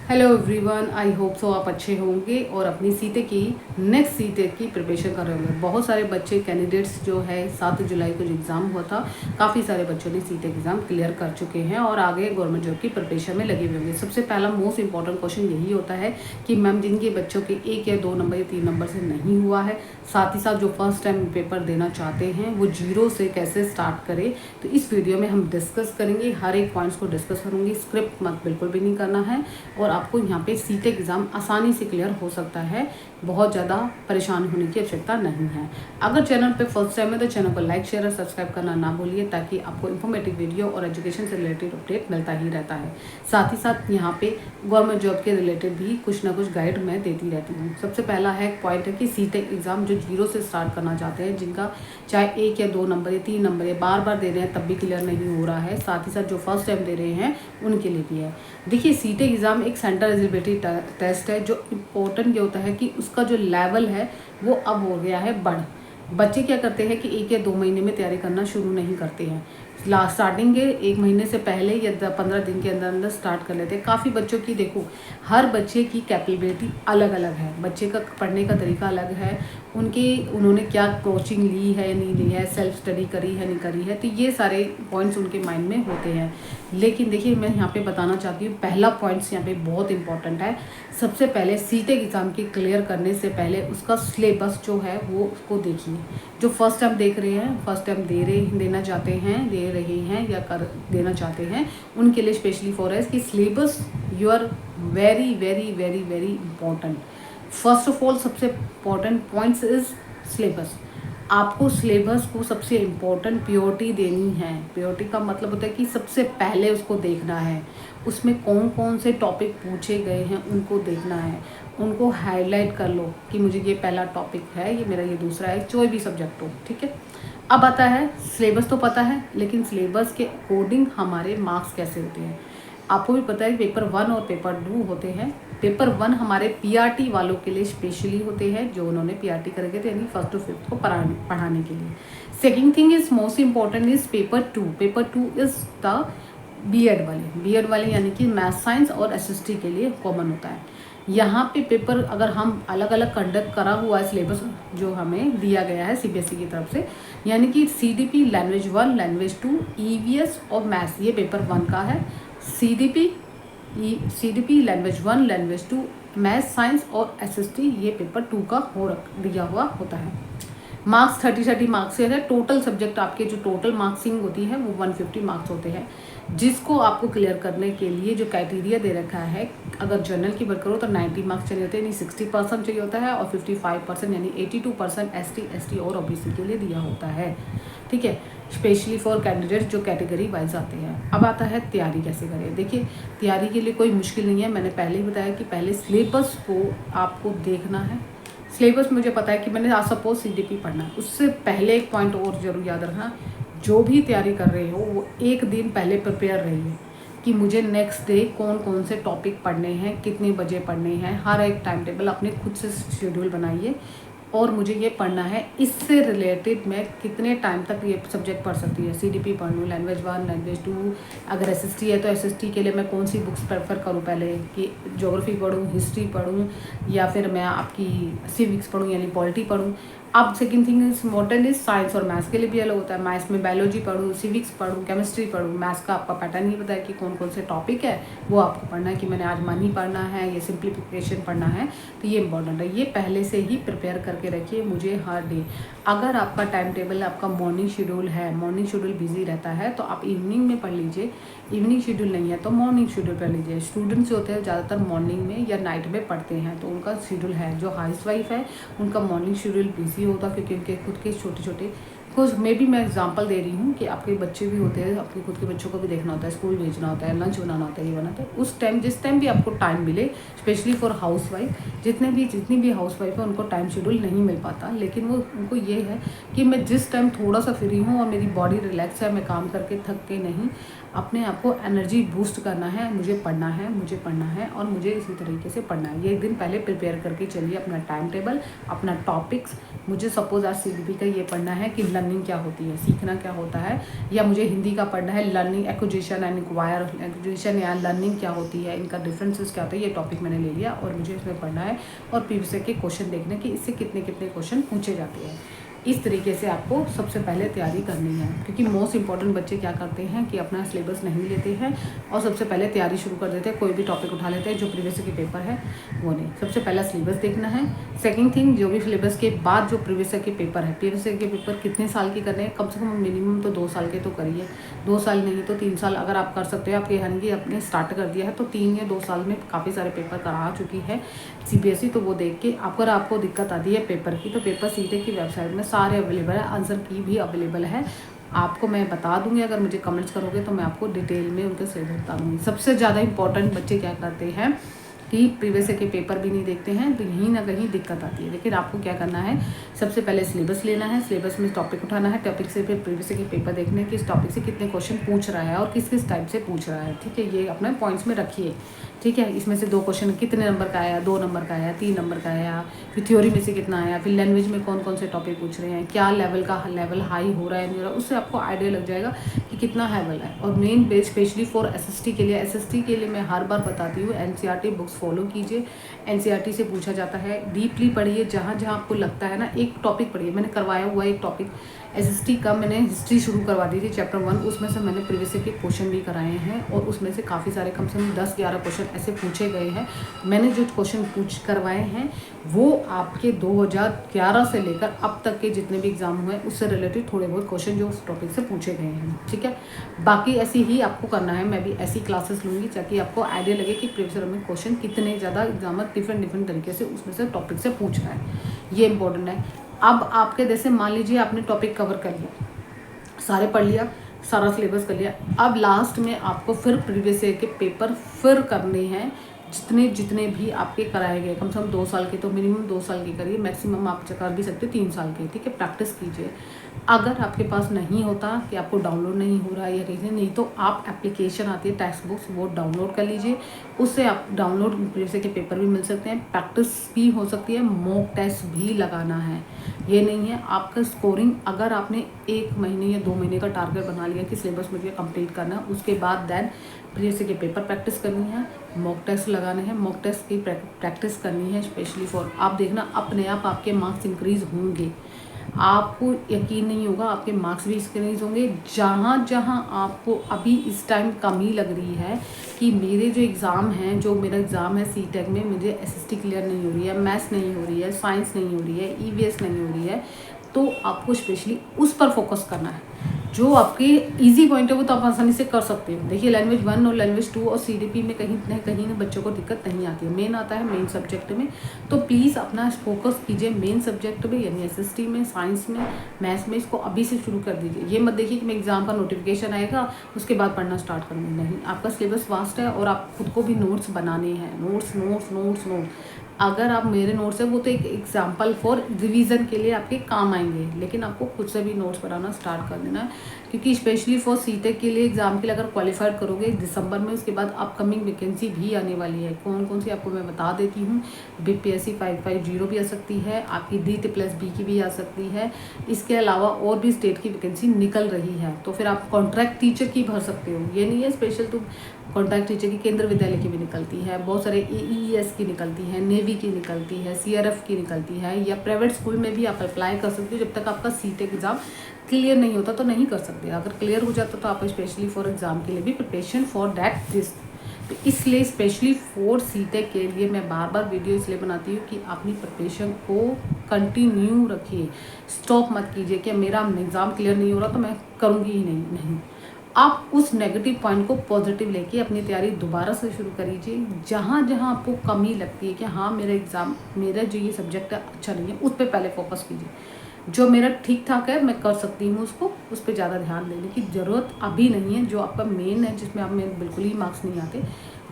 Hello everyone, I hope so आप अच्छे होंगे और अपनी सीटें की नेक्स्ट सीटें की प्रिपरेशन कर रहे होंगे। बहुत सारे बच्चे कैंडिडेट्स जो है 7 जुलाई को जो एग्ज़ाम हुआ था, काफ़ी सारे बच्चों ने सीटें एग्ज़ाम क्लियर कर चुके हैं और आगे गवर्नमेंट जॉब की प्रिपरेशन में लगे हुए होंगे। सबसे पहला मोस्ट इंपॉर्टेंट क्वेश्चन यही होता है कि मैम जिनके बच्चों के 1 या 2 नंबर या 3 नंबर से नहीं हुआ है, साथ ही साथ जो फर्स्ट टाइम पेपर देना चाहते हैं वो जीरो से कैसे स्टार्ट करें। तो इस वीडियो में हम डिस्कस करेंगे, हर एक पॉइंट्स को डिस्कस करूँगी। स्क्रिप्ट मत बिल्कुल भी नहीं करना है और आपको यहाँ पे सीटें एग्ज़ाम आसानी से क्लियर हो सकता है, बहुत ज़्यादा परेशान होने की आवश्यकता नहीं है। अगर चैनल पे फर्स्ट टाइम है तो चैनल को लाइक शेयर और सब्सक्राइब करना ना भूलिए, ताकि आपको इन्फॉर्मेटिव वीडियो और एजुकेशन से रिलेटेड अपडेट मिलता ही रहता है। साथ ही साथ यहाँ पे गवर्नमेंट जॉब के रिलेटेड भी कुछ ना कुछ गाइड मैं देती रहती हूँ। सबसे पहला है पॉइंट है कि सीटें एग्ज़ाम जो जीरो से स्टार्ट करना चाहते हैं, जिनका चाहे 1 या 2 नंबर या 3 नंबर या बार बार दे रहे हैं तब भी क्लियर नहीं हो रहा है, साथ ही साथ जो फर्स्ट टाइम दे रहे हैं उनके लिए भी है। देखिए, सीटें एग्ज़ाम एक सेंटर एलिजिबिलिटी टेस्ट है। जो इम्पोर्टेंट ये होता है कि उसका जो लेवल है वो अब हो गया है बढ़। बच्चे क्या करते हैं कि 1 या 2 महीने में तैयारी करना शुरू नहीं करते हैं, स्टार्टिंग के 1 महीने से पहले या 15 दिन के अंदर अंदर स्टार्ट कर लेते हैं। काफ़ी बच्चों की देखो, हर बच्चे की कैपेबिलिटी अलग अलग है, बच्चे का पढ़ने का तरीका अलग है, उन्होंने क्या कोचिंग ली है या नहीं ली है, सेल्फ स्टडी करी है नहीं करी है, तो ये सारे पॉइंट्स उनके माइंड में होते हैं। लेकिन देखिए, मैं यहाँ पे बताना चाहती हूँ, पहला पॉइंट्स यहाँ पे बहुत इंपॉर्टेंट है। सबसे पहले सीटें एग्ज़ाम की क्लियर करने से पहले उसका सिलेबस जो है वो उसको देखिए। जो फर्स्ट टाइम देख रहे हैं, फर्स्ट टाइम देना चाहते हैं, दे रहे हैं या कर देना चाहते हैं, उनके लिए स्पेशली फॉर है कि syllabus you are very very very very important. First of all सबसे इम्पॉर्टेंट पॉइंट्स इज सिलेबस। आपको सिलेबस को सबसे इम्पोर्टेंट प्योरिटी देनी है। प्योरिटी का मतलब होता है कि सबसे पहले उसको देखना है, उसमें कौन कौन से टॉपिक पूछे गए हैं उनको देखना है, उनको हाईलाइट कर लो कि मुझे ये पहला टॉपिक है, ये मेरा ये दूसरा है, कोई भी सब्जेक्ट हो, ठीक है। अब आता है सिलेबस, तो पता है, लेकिन सिलेबस के अकॉर्डिंग हमारे मार्क्स कैसे होते हैं। आपको भी पता है पेपर 1 और पेपर 2 होते हैं। पेपर 1 हमारे पीआरटी वालों के लिए स्पेशली होते हैं, जो उन्होंने पीआरटी करेंगे थे, यानी 1st to 5th को पढ़ाने के लिए। Second thing is most important is paper 2। Paper 2 is the B Ed वाले यानी कि मैथ साइंस और एसएसटी के लिए कॉमन होता है। यहाँ पे पेपर अगर हम अलग अलग कंडक्ट करा हुआ है, सिलेबस जो हमें दिया गया है सीबीएसई की तरफ से, यानी कि सीडीपी लैंग्वेज 1, लैंग्वेज 2, ईवीएस और मैथ्स, ये पेपर 1 का है। CDP language 1, language 2, math science और एसएसटी, ये पेपर 2 का दिया हुआ होता है। मार्क्स 30 मार्क्स से है। टोटल सब्जेक्ट आपके जो टोटल मार्क्सिंग होती है वो 150 मार्क्स होते हैं, जिसको आपको क्लियर करने के लिए जो क्राइटेरिया दे रखा है, अगर जनरल की बात करो तो 90 मार्क्स चाहिए होते हैं, यानी 60% चाहिए होता है, और 55% यानी 82% एसटी और ओबीसी के लिए दिया होता है, ठीक है, स्पेशली फॉर कैंडिडेट जो कैटेगरी वाइज आते हैं। अब आता है तैयारी कैसे करें। देखिए, तैयारी के लिए कोई मुश्किल नहीं है। मैंने पहले ही बताया कि पहले सिलेबस को आपको देखना है। सिलेबस मुझे पता है कि मैंने आज सपोज सीडीपी पढ़ना है, उससे पहले एक पॉइंट और ज़रूर याद रखना, जो भी तैयारी कर रहे हो वो एक दिन पहले प्रिपेयर रहिए कि मुझे नेक्स्ट डे कौन कौन से टॉपिक पढ़ने हैं, कितने बजे पढ़ने हैं। हर एक टाइम टेबल अपने खुद से शेड्यूल बनाइए और मुझे ये पढ़ना है, इससे रिलेटेड मैं कितने टाइम तक ये सब्जेक्ट पढ़ सकती है। सीडीपी पढ़ लूँ, लैंग्वेज 1, लैंग्वेज 2, अगर एसएसटी है तो एसएसटी के लिए मैं कौन सी बुक्स प्रेफर करूँ पहले, कि ज्योग्राफी पढ़ूँ, हिस्ट्री पढ़ूँ, या फिर मैं आपकी सिविक्स पढ़ूँ यानी पॉलिटी पढ़ूँ। अब second thing is important is science और मैथ्स के लिए भी अलग होता है। मैथ्स में बायोलॉजी पढ़ूँ, सिविक्स पढ़ूँ, केमिस्ट्री पढ़ूँ। मैथ्स का आपका पैटर्न ही पता है कि कौन कौन से टॉपिक है, वो आपको पढ़ना है कि मैंने आज मनी पढ़ना है, ये सिंप्लीफिकेशन पढ़ना है, तो ये इंपॉर्टेंट है। ये पहले से ही प्रिपेयर करके रखिए मुझे हर डे। अगर आपका टाइम टेबल, आपका मॉर्निंग शेड्यूल है, मॉर्निंग शेड्यूल बिजी रहता है, तो आप इवनिंग में पढ़ लीजिए। इवनिंग शेड्यूल नहीं है तो मॉर्निंग शेड्यूल पढ़ लीजिए। स्टूडेंट्स जो होते हैं ज़्यादातर मॉर्निंग में या नाइट में पढ़ते हैं, तो उनका शेड्यूल है। जो हाउसवाइफ है उनका मॉर्निंग शेड्यूल बिजी होता, क्योंकि उनके खुद के छोटे छोटे कुछ मे भी मैं एग्जांपल दे रही हूँ कि आपके बच्चे भी होते हैं, आपके खुद के बच्चों को भी देखना होता है, स्कूल भेजना होता है, लंच बनाना होता है, ये बनाना होता है। उस टाइम जिस टाइम भी आपको टाइम मिले, स्पेशली फॉर हाउसवाइफ, जितनी भी हाउसवाइफ है उनको टाइम शेड्यूल नहीं मिल पाता, लेकिन वो उनको ये है कि मैं जिस टाइम थोड़ा सा फ्री हूँ और मेरी बॉडी रिलैक्स है, मैं काम करके थक के नहीं, अपने आप को एनर्जी बूस्ट करना है, मुझे पढ़ना है और मुझे इसी तरीके से पढ़ना है। ये एक दिन पहले प्रिपेयर करके चलिए अपना टाइम टेबल, अपना टॉपिक्स। मुझे सपोज आज सीडीपी का ये पढ़ना है कि लर्निंग क्या होती है, सीखना क्या होता है, या मुझे हिंदी का पढ़ना है learning acquisition and acquire, acquisition या लर्निंग क्या होती है, इनका डिफरेंसेस क्या होता है, ये टॉपिक मैंने ले लिया और मुझे इसमें पढ़ना है और प्रीवियस के क्वेश्चन देखने कि इससे कितने कितने क्वेश्चन पूछे जाते हैं। इस तरीके से आपको सबसे पहले तैयारी करनी है, क्योंकि मोस्ट इंपॉर्टेंट बच्चे क्या करते हैं कि अपना सिलेबस नहीं लेते हैं और सबसे पहले तैयारी शुरू कर देते हैं, कोई भी टॉपिक उठा लेते हैं जो प्रीवियस के पेपर है वो नहीं। सबसे पहला सिलेबस देखना है। सेकंड थिंग, जो भी सिलेबस के बाद जो प्रीवियस के पेपर है, प्रीवियस के पेपर कितने साल के करने हैं, कम से कम मिनिमम तो 2 साल के तो करिए, 2 साल नहीं तो 3 साल अगर आप कर सकते हो। आपके यानी कि आपने स्टार्ट कर दिया है तो 3 या 2 साल में काफ़ी सारे पेपर करा चुकी है CBSE, तो वो देख के अगर आपको दिक्कत आती है पेपर की, तो पेपर सीटेट की वेबसाइट में सारे अवेलेबल है, आंसर की भी अवेलेबल है। आपको मैं बता दूंगी, अगर मुझे कमेंट्स करोगे तो मैं आपको डिटेल में उनके सिलेबस बता दूंगी। सबसे ज़्यादा इंपॉर्टेंट बच्चे क्या करते हैं कि प्रीवियस के पेपर भी नहीं देखते हैं, तो यहीं ना कहीं दिक्कत आती है। लेकिन आपको क्या करना है, सबसे पहले सिलेबस लेना है, सिलेबस में टॉपिक उठाना है, टॉपिक से फिर प्रीवियस के पेपर देखने कि इस टॉपिक से कितने क्वेश्चन पूछ रहा है और किस किस टाइप से पूछ रहा है। ठीक है, ये अपने पॉइंट्स में रखिए। ठीक है, इसमें से 2 क्वेश्चन कितने नंबर का आया, 2 नंबर का आया, 3 नंबर का आया, फिर थ्योरी में से कितना आया, फिर लैंग्वेज में कौन कौन से टॉपिक पूछ रहे हैं, क्या लेवल हाई हो रहा है नहीं हो रहा, उससे आपको आइडिया लग जाएगा कि कितना लेवल है। और main base specially for SST के लिए, SST के लिए मैं हर बार बताती हूँ, NCERT बुक्स फॉलो कीजिए। NCERT से पूछा जाता है, डीपली पढ़िए, जहाँ जहाँ आपको लगता है ना। एक टॉपिक पढ़िए, मैंने करवाया हुआ एक टॉपिक SST का, मैंने हिस्ट्री शुरू करवा दी थी चैप्टर 1, उसमें से मैंने प्रीवियस के क्वेश्चन भी कराए हैं और उसमें से काफ़ी सारे, कम से कम 10-11 क्वेश्चन ऐसे पूछे गए हैं। मैंने जो क्वेश्चन करवाए हैं वो आपके 2011 से लेकर अब तक के जितने भी एग्जाम हुए उससे रिलेटेड थोड़े बहुत क्वेश्चन जो उस टॉपिक से पूछे गए हैं। ठीक है, बाकी ऐसे ही आपको करना है, मैं भी ऐसी क्लासेस लूँगी ताकि आपको आइडिया लगे कि प्रीवियस में क्वेश्चन कितने ज़्यादा एग्जामर डिफरेंट तरीके से उसमें से टॉपिक से पूछ रहा है, ये इंपॉर्टेंट है। अब आपके जैसे मान लीजिए आपने टॉपिक कवर कर लिया, सारे पढ़ लिया, सारा सिलेबस कर लिया, अब लास्ट में आपको फिर प्रीवियस ईयर के पेपर फिर करने हैं, जितने भी आपके कराए गए, कम से कम 2 साल के, तो मिनिमम 2 साल के करिए, मैक्सिमम आप कर भी सकते हो 3 साल के। ठीक है, प्रैक्टिस कीजिए। अगर आपके पास नहीं होता कि आपको डाउनलोड नहीं हो रहा है या कहीं नहीं, तो आप एप्लीकेशन आती है टेक्स्ट बुक्स, वो डाउनलोड कर लीजिए, उससे आप डाउनलोड प्रीवियस के पेपर भी मिल सकते हैं, प्रैक्टिस भी हो सकती है, मॉक टेस्ट भी लगाना है। ये नहीं है आपका स्कोरिंग, अगर आपने 1 महीने या 2 महीने का टारगेट बना लिया कि सिलेबस मुझे कंप्लीट करना है, उसके बाद देन प्रीवियस के पेपर प्रैक्टिस करनी है, मॉक टेस्ट लगाने हैं, मॉक टेस्ट की प्रैक्टिस करनी है स्पेशली फॉर, आप देखना अपने आप आपके मार्क्स इंक्रीज होंगे, आपको यकीन नहीं होगा, आपके मार्क्स भी इंक्रीज होंगे। जहाँ जहाँ आपको अभी इस टाइम कमी लग रही है कि मेरे जो एग्ज़ाम हैं, जो मेरा एग्ज़ाम है CTEC में, मुझे SST क्लियर नहीं हो रही है, मैथ्स नहीं हो रही है, साइंस नहीं हो रही है, EVS नहीं हो रही है, तो आपको स्पेशली उस पर फोकस करना है। जो आपके इजी पॉइंट है वो तो आप आसानी से कर सकते हो। देखिए लैंग्वेज 1 और लैंग्वेज 2 और CDP में कहीं ना बच्चों को दिक्कत नहीं आती है, मेन आता है मेन सब्जेक्ट में। तो प्लीज़ अपना फोकस कीजिए मेन सब्जेक्ट में, यानी SST में, साइंस में, मैथ्स में, इसको अभी से शुरू कर दीजिए। ये मत देखिए कि मैं एग्जाम का नोटिफिकेशन आएगा उसके बाद पढ़ना स्टार्ट करूँगी, नहीं, आपका सिलेबस वास्ट है और आप खुद को भी नोट्स बनाने हैं, नोट्स। अगर आप मेरे नोट्स है वो तो एक एग्जाम्पल फॉर रिवीजन के लिए आपके काम आएंगे, लेकिन आपको खुद से भी नोट्स बनाना स्टार्ट कर देना है, क्योंकि स्पेशली फॉर CTEC के लिए एग्जाम के लिए अगर क्वालिफाइड करोगे दिसंबर में, उसके बाद अपकमिंग वैकेंसी भी आने वाली है। कौन कौन सी आपको मैं बता देती हूँ। BPSC 550 भी आ सकती है, आपकी DT+B की भी आ सकती है, इसके अलावा और भी स्टेट की वैकेंसी निकल रही है। तो फिर आप कॉन्ट्रैक्ट टीचर की भर सकते हो, ये नहीं है स्पेशल तो कॉन्ट्रैक्ट टीचर की, केंद्र विद्यालय की भी निकलती है, बहुत सारे AES की निकलती है, नेवी की निकलती है, CRF की निकलती है, या प्राइवेट स्कूल में भी आप अप्लाई कर सकते हो। जब तक आपका CTEC एग्ज़ाम क्लियर नहीं होता तो नहीं कर सकते, अगर क्लियर हो जाता तो आप स्पेशली फॉर एग्ज़ाम के लिए भी प्रिपरेशन फॉर दैट दिस। तो इसलिए स्पेशली फॉर CTEC के लिए मैं बार वीडियो इसलिए बनाती हूँ कि अपनी प्रिपरेशन को कंटिन्यू रखिए, स्टॉप मत कीजिए कि मेरा एग्ज़ाम क्लियर नहीं हो रहा तो मैं करूँगी ही नहीं। आप उस नेगेटिव पॉइंट को पॉजिटिव लेके अपनी तैयारी दोबारा से शुरू करिए। जहाँ जहाँ आपको कमी लगती है कि हाँ मेरा जो ये सब्जेक्ट है अच्छा नहीं है, उस पर पहले फोकस कीजिए। जो मेरा ठीक ठाक है मैं कर सकती हूँ उसको, उस पर ज़्यादा ध्यान देने की ज़रूरत अभी नहीं है। जो आपका मेन है जिसमें आप में बिल्कुल ही मार्क्स नहीं आते,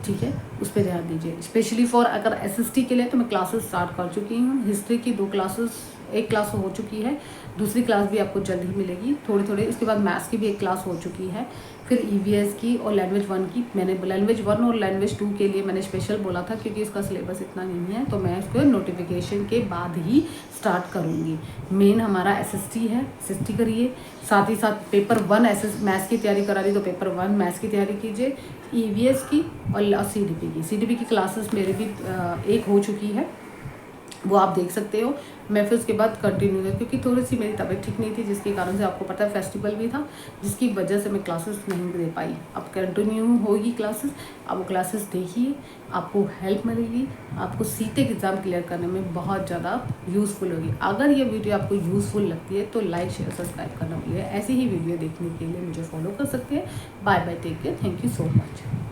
ठीक है, उस पर ध्यान दीजिए। स्पेशली फॉर अगर SST के लिए तो मैं क्लासेस स्टार्ट कर चुकी हूँ। हिस्ट्री की 2 क्लासेस, एक क्लास हो चुकी है, दूसरी क्लास भी आपको जल्द ही मिलेगी थोड़ी। इसके बाद मैथ्स की भी एक क्लास हो चुकी है। फिर EVS की और लैंग्वेज 1 की। मैंने लैंग्वेज 1 और लैंग्वेज 2 के लिए मैंने स्पेशल बोला था क्योंकि इसका सिलेबस इतना नहीं है, तो मैं इसको नोटिफिकेशन के बाद ही स्टार्ट करूँगी। मेन हमारा SST है, SST करिए, साथ ही साथ पेपर 1 मैथ्स की तैयारी करा रही तो पेपर 1 मैथ्स की तैयारी कीजिए, EVS की और CDP की क्लासेस मेरे भी एक हो चुकी है, वो आप देख सकते हो। मैं फिर उसके बाद कंटिन्यू है क्योंकि थोड़ी सी मेरी तबीयत ठीक नहीं थी, जिसके कारण से आपको पता है फेस्टिवल भी था, जिसकी वजह से मैं क्लासेस नहीं दे पाई। अब कंटिन्यू होगी क्लासेस, आप वो क्लासेस देखिए, आपको हेल्प मिलेगी, आपको सीटेट एग्ज़ाम क्लियर करने में बहुत ज़्यादा यूज़फुल होगी। अगर ये वीडियो आपको यूज़फुल लगती है तो लाइक शेयर सब्सक्राइब करना भूलिए। ऐसी ही वीडियो देखने के लिए मुझे फॉलो कर सकते हैं। Bye bye, take care, thank you so much.